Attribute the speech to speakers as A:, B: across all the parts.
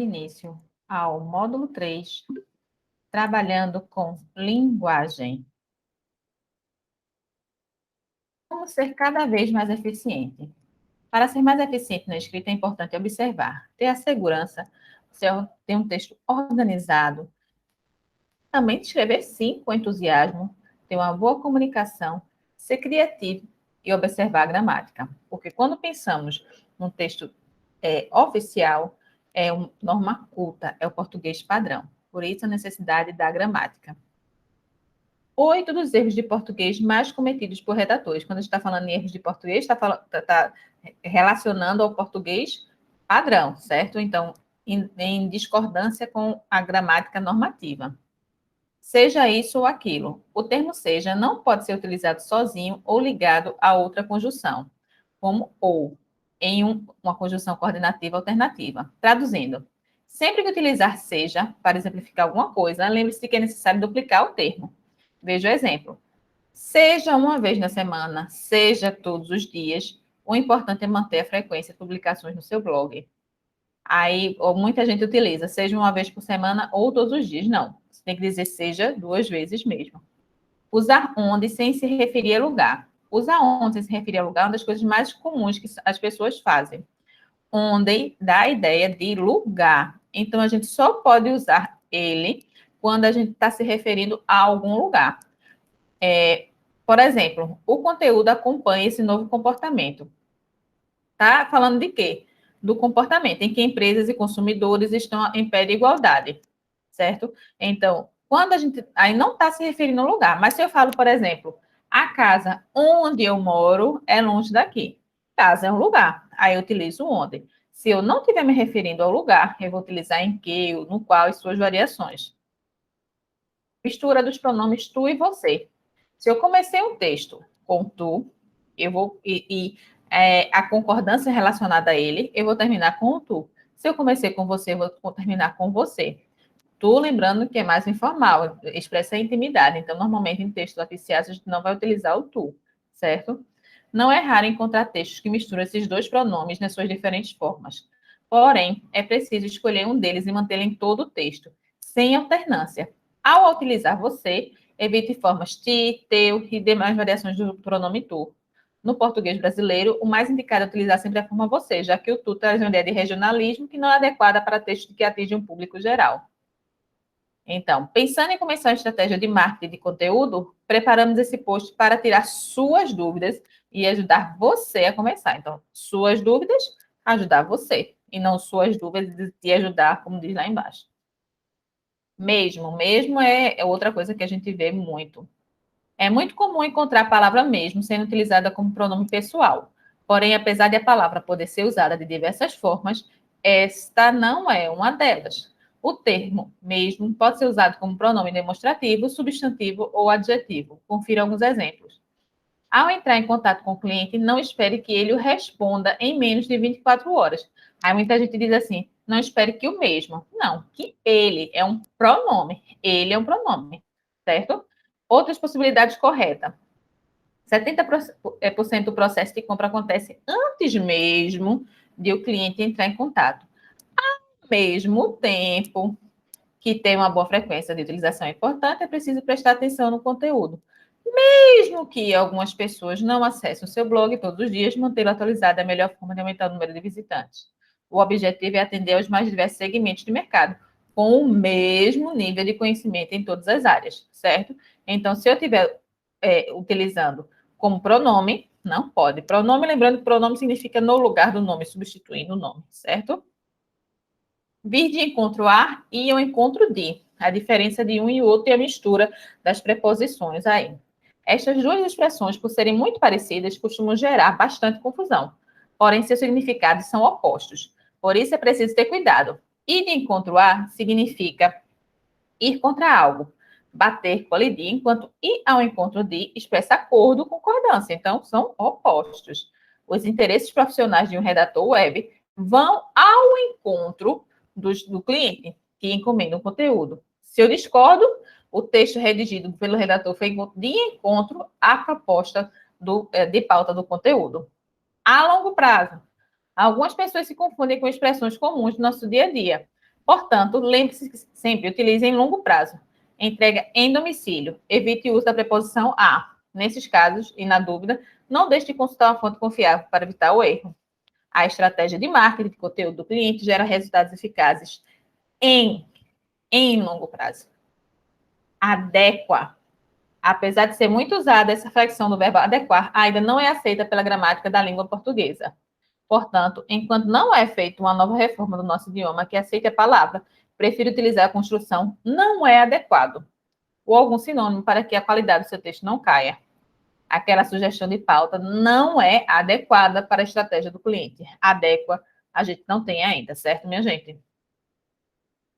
A: início ao módulo 3, trabalhando com linguagem. Como ser cada vez mais eficiente? Para ser mais eficiente na escrita, é importante observar, ter a segurança, ter um texto organizado, também escrever sim com entusiasmo, ter uma boa comunicação, ser criativo e observar a gramática. Porque quando pensamos num texto oficial, é uma norma culta, é o português padrão. Por isso, a necessidade da gramática. 8 dos erros de português mais cometidos por redatores. Quando a gente está falando em erros de português, está relacionando ao português padrão, certo? Então, em discordância com a gramática normativa. Seja isso ou aquilo. O termo seja não pode ser utilizado sozinho ou ligado a outra conjunção, como ou, em uma conjunção coordenativa alternativa. Traduzindo, sempre que utilizar seja para exemplificar alguma coisa, lembre-se que é necessário duplicar o termo. Veja o exemplo. Seja uma vez na semana, seja todos os dias, o importante é manter a frequência de publicações no seu blog. Aí, muita gente utiliza, seja uma vez por semana ou todos os dias. Não, você tem que dizer seja 2 vezes mesmo. Usar onde sem se referir a lugar. Usar onde sem se referir a lugar é uma das coisas mais comuns que as pessoas fazem. Onde dá a ideia de lugar. Então, a gente só pode usar ele quando a gente está se referindo a algum lugar. Por exemplo, o conteúdo acompanha esse novo comportamento. Tá falando de quê? Do comportamento em que empresas e consumidores estão em pé de igualdade, certo? Então, quando a gente aí não está se referindo ao lugar, mas se eu falo, por exemplo, a casa onde eu moro é longe daqui. Casa é um lugar, aí eu utilizo onde. Se eu não estiver me referindo ao lugar, eu vou utilizar em que, no qual e suas variações. Mistura dos pronomes tu e você. Se eu comecei um texto com tu, eu vou a concordância relacionada a ele, eu vou terminar com o tu. Se eu comecei com você, eu vou terminar com você. Tu, lembrando que é mais informal, expressa a intimidade. Então, normalmente, em textos oficiais, a gente não vai utilizar o tu, certo? Não é raro encontrar textos que misturam esses dois pronomes nas suas diferentes formas. Porém, é preciso escolher um deles e mantê-lo em todo o texto, sem alternância. Ao utilizar você, evite formas ti, teu e demais variações do pronome tu. No português brasileiro, o mais indicado é utilizar sempre a forma você, já que o tu traz uma ideia de regionalismo que não é adequada para textos que atingem um público geral. Então, pensando em começar a estratégia de marketing de conteúdo, preparamos esse post para tirar suas dúvidas e ajudar você a começar. Então, suas dúvidas, ajudar você, e não suas dúvidas de te ajudar, como diz lá embaixo. Mesmo é outra coisa que a gente vê muito. É muito comum encontrar a palavra mesmo sendo utilizada como pronome pessoal. Porém, apesar de a palavra poder ser usada de diversas formas, esta não é uma delas. O termo mesmo pode ser usado como pronome demonstrativo, substantivo ou adjetivo. Confira alguns exemplos. Ao entrar em contato com o cliente, não espere que ele o responda em menos de 24 horas. Aí muita gente diz assim, não espere que o mesmo. Não, que ele é um pronome. Ele é um pronome, certo? Outras possibilidades corretas. 70% do processo de compra acontece antes mesmo de o cliente entrar em contato. Ao mesmo tempo que tem uma boa frequência de utilização importante, é preciso prestar atenção no conteúdo. Mesmo que algumas pessoas não acessem o seu blog todos os dias, mantê-lo atualizado é a melhor forma de aumentar o número de visitantes. O objetivo é atender aos mais diversos segmentos de mercado, com o mesmo nível de conhecimento em todas as áreas, certo? Então, se eu estiver utilizando como pronome, não pode. Pronome, lembrando que pronome significa no lugar do nome, substituindo o nome, certo? Vir de encontro a e ao encontro de. A diferença de um e o outro e a mistura das preposições aí. Estas duas expressões, por serem muito parecidas, costumam gerar bastante confusão. Porém, seus significados são opostos. Por isso, é preciso ter cuidado. Ir de encontro a significa ir contra algo, bater, colidir, enquanto ir ao encontro de expressa acordo, concordância. Então, são opostos. Os interesses profissionais de um redator web vão ao encontro do cliente que encomenda o conteúdo. Se eu discordo, o texto redigido pelo redator foi de encontro à proposta de pauta do conteúdo. A longo prazo, algumas pessoas se confundem com expressões comuns do nosso dia a dia. Portanto, lembre-se que sempre utilize em longo prazo. Entrega em domicílio. Evite o uso da preposição a. Nesses casos, e na dúvida, não deixe de consultar uma fonte confiável para evitar o erro. A estratégia de marketing de conteúdo do cliente gera resultados eficazes em longo prazo. Adequa. Apesar de ser muito usada, essa flexão do verbo adequar ainda não é aceita pela gramática da língua portuguesa. Portanto, enquanto não é feita uma nova reforma do nosso idioma que aceite a palavra, prefiro utilizar a construção não é adequado, ou algum sinônimo para que a qualidade do seu texto não caia. Aquela sugestão de pauta não é adequada para a estratégia do cliente. Adequa, a gente não tem ainda, certo, minha gente?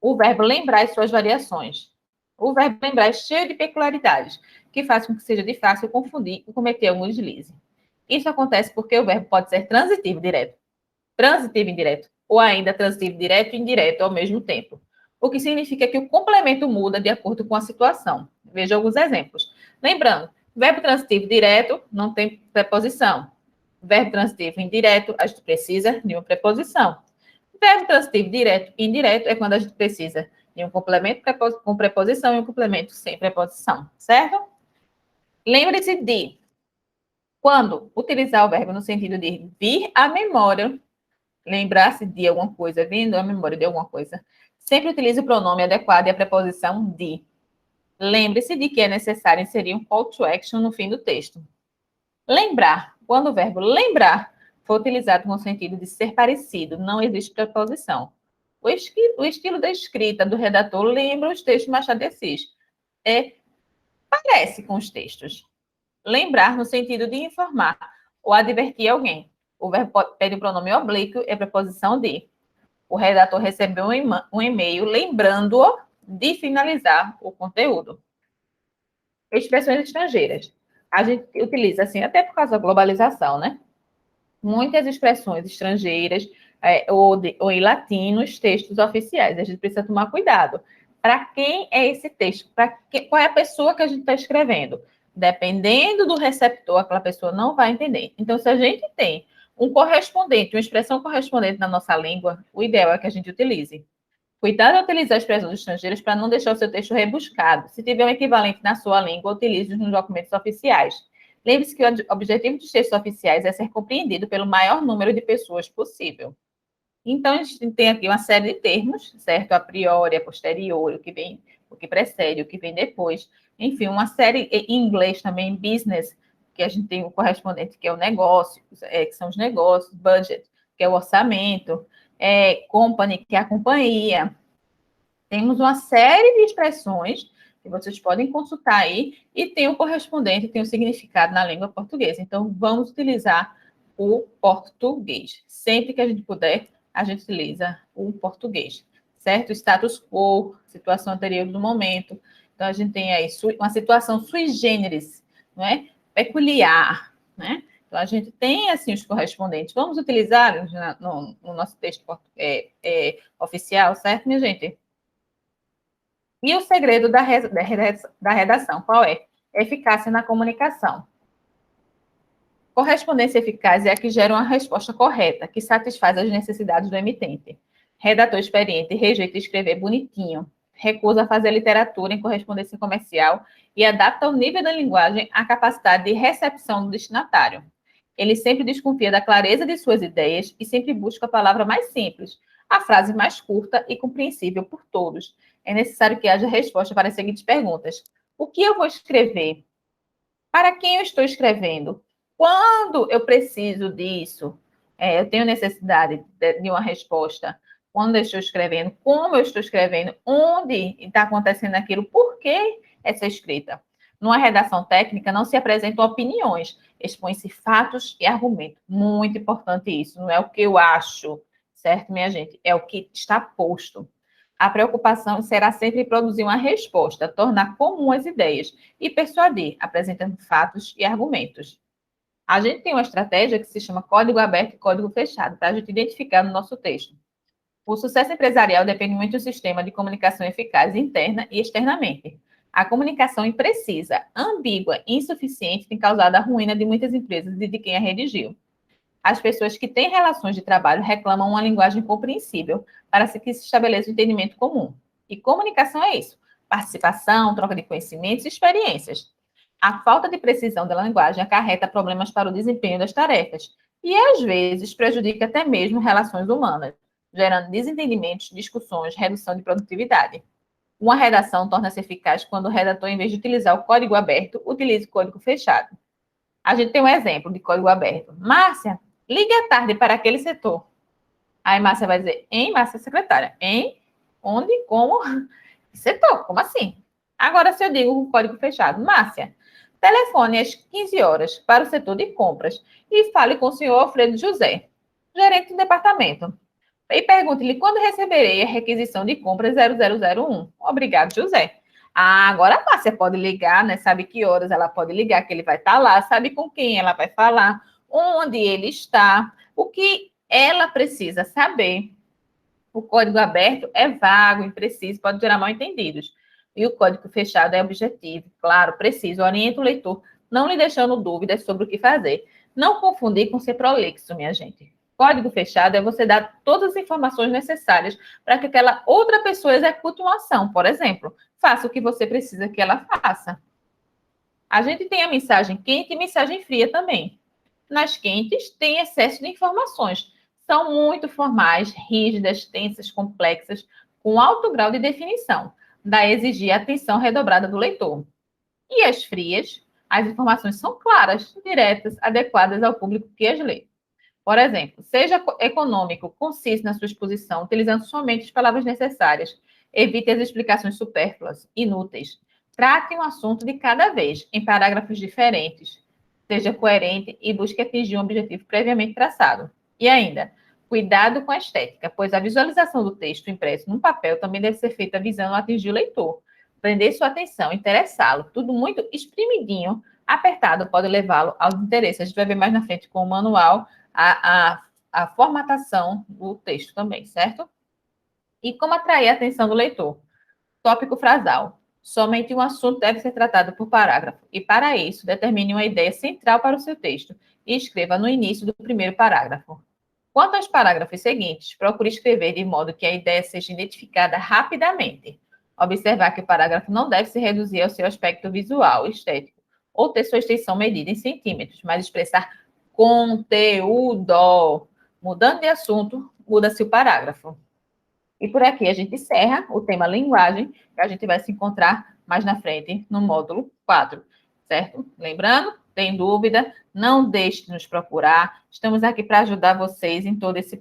A: O verbo lembrar e suas variações. O verbo lembrar é cheio de peculiaridades, que faz com que seja de fácil confundir e cometer algum deslize. Isso acontece porque o verbo pode ser transitivo direto, transitivo indireto, ou ainda transitivo direto e indireto ao mesmo tempo. O que significa que o complemento muda de acordo com a situação. Veja alguns exemplos. Lembrando, verbo transitivo direto não tem preposição. Verbo transitivo indireto, a gente precisa de uma preposição. Verbo transitivo direto e indireto é quando a gente precisa de um complemento com preposição e um complemento sem preposição, certo? Lembre-se de, quando utilizar o verbo no sentido de vir à memória, lembrar-se de alguma coisa, vindo à memória de alguma coisa, sempre utilize o pronome adequado e a preposição de. Lembre-se de que é necessário inserir um call to action no fim do texto. Lembrar. Quando o verbo lembrar for utilizado com o sentido de ser parecido, não existe preposição. O estilo da escrita do redator lembra os textos de Machado de Assis. Parece com os textos. Lembrar no sentido de informar ou advertir alguém. O verbo pede o pronome oblíquo e a preposição de. O redator recebeu um e-mail lembrando-o de finalizar o conteúdo. Expressões estrangeiras. A gente utiliza, assim, até por causa da globalização, né? Muitas expressões estrangeiras ou em latim nos textos oficiais. A gente precisa tomar cuidado. Para quem é esse texto? Qual é a pessoa que a gente está escrevendo? Dependendo do receptor, aquela pessoa não vai entender. Então, se a gente tem um correspondente, uma expressão correspondente na nossa língua, o ideal é que a gente utilize. Cuidado ao utilizar expressões estrangeiras para não deixar o seu texto rebuscado. Se tiver um equivalente na sua língua, utilize-os nos documentos oficiais. Lembre-se que o objetivo dos textos oficiais é ser compreendido pelo maior número de pessoas possível. Então, a gente tem aqui uma série de termos, certo? A priori, a posteriori, o que precede, o que vem depois. Enfim, uma série em inglês também, business, que a gente tem o correspondente, que é o negócio, que são os negócios, budget, que é o orçamento, company, que é a companhia. Temos uma série de expressões que vocês podem consultar aí e tem o correspondente, tem o significado na língua portuguesa. Então, vamos utilizar o português. Sempre que a gente puder, a gente utiliza o português, certo? Status quo, situação anterior do momento. Então, a gente tem aí uma situação sui generis, não é? Peculiar, né? Então, a gente tem, assim, os correspondentes. Vamos utilizar no nosso texto oficial, certo, minha gente? E o segredo da redação, qual é? Eficácia na comunicação. Correspondência eficaz é a que gera uma resposta correta, que satisfaz as necessidades do emitente. Redator experiente rejeita escrever bonitinho, recusa fazer literatura em correspondência comercial e adapta o nível da linguagem à capacidade de recepção do destinatário. Ele sempre desconfia da clareza de suas ideias e sempre busca a palavra mais simples, a frase mais curta e compreensível por todos. É necessário que haja resposta para as seguintes perguntas: o que eu vou escrever? Para quem eu estou escrevendo? Quando eu preciso disso? Eu tenho necessidade de uma resposta. Quando eu estou escrevendo? Como eu estou escrevendo? Onde está acontecendo aquilo? Por que essa escrita? Numa redação técnica, não se apresentam opiniões, expõem-se fatos e argumentos. Muito importante isso. Não é o que eu acho, certo, minha gente? É o que está posto. A preocupação será sempre produzir uma resposta, tornar comum as ideias e persuadir, apresentando fatos e argumentos. A gente tem uma estratégia que se chama código aberto e código fechado, para a gente identificar no nosso texto. O sucesso empresarial depende muito do sistema de comunicação eficaz interna e externamente. A comunicação imprecisa, ambígua e insuficiente tem causado a ruína de muitas empresas e de quem a redigiu. As pessoas que têm relações de trabalho reclamam uma linguagem compreensível para que se estabeleça um entendimento comum. E comunicação é isso: participação, troca de conhecimentos e experiências. A falta de precisão da linguagem acarreta problemas para o desempenho das tarefas e, às vezes, prejudica até mesmo relações humanas, gerando desentendimentos, discussões, redução de produtividade. Uma redação torna-se eficaz quando o redator, em vez de utilizar o código aberto, utiliza o código fechado. A gente tem um exemplo de código aberto. Márcia, ligue à tarde para aquele setor. Aí Márcia vai dizer, em Márcia secretária. Em? Onde? Como? Setor, como assim? Agora, se eu digo com código fechado, Márcia, telefone às 15 horas para o setor de compras e fale com o senhor Alfredo José, gerente do departamento. E pergunte-lhe quando receberei a requisição de compras 0001. Obrigado, José. Ah, agora a Márcia pode ligar, né? Sabe que horas ela pode ligar, que ele vai estar lá, sabe com quem ela vai falar, onde ele está, o que ela precisa saber. O código aberto é vago, impreciso, pode gerar mal-entendidos. E o código fechado é objetivo, claro, preciso, orienta o leitor, não lhe deixando dúvidas sobre o que fazer. Não confundir com ser prolixo, minha gente. Código fechado é você dar todas as informações necessárias para que aquela outra pessoa execute uma ação. Por exemplo, faça o que você precisa que ela faça. A gente tem a mensagem quente e mensagem fria também. Nas quentes, tem excesso de informações. São muito formais, rígidas, tensas, complexas, com alto grau de definição. Daí exigir atenção redobrada do leitor. E as frias, as informações são claras, diretas, adequadas ao público que as lê. Por exemplo, seja econômico, conciso na sua exposição, utilizando somente as palavras necessárias. Evite as explicações supérfluas, inúteis. Trate um assunto de cada vez, em parágrafos diferentes. Seja coerente e busque atingir um objetivo previamente traçado. E ainda, cuidado com a estética, pois a visualização do texto impresso num papel também deve ser feita visando atingir o leitor, prender sua atenção, interessá-lo. Tudo muito espremidinho, apertado, pode levá-lo ao interesse. A gente vai ver mais na frente com o manual a formatação do texto também, certo? E como atrair a atenção do leitor? Tópico frasal. Somente um assunto deve ser tratado por parágrafo, e para isso, determine uma ideia central para o seu texto e escreva no início do primeiro parágrafo. Quanto aos parágrafos seguintes, procure escrever de modo que a ideia seja identificada rapidamente. Observar que o parágrafo não deve se reduzir ao seu aspecto visual, estético, ou ter sua extensão medida em centímetros, mas expressar conteúdo. Mudando de assunto, muda-se o parágrafo. E por aqui a gente encerra o tema linguagem, que a gente vai se encontrar mais na frente no módulo 4, certo? Lembrando, tem dúvida, não deixe de nos procurar. Estamos aqui para ajudar vocês em todo esse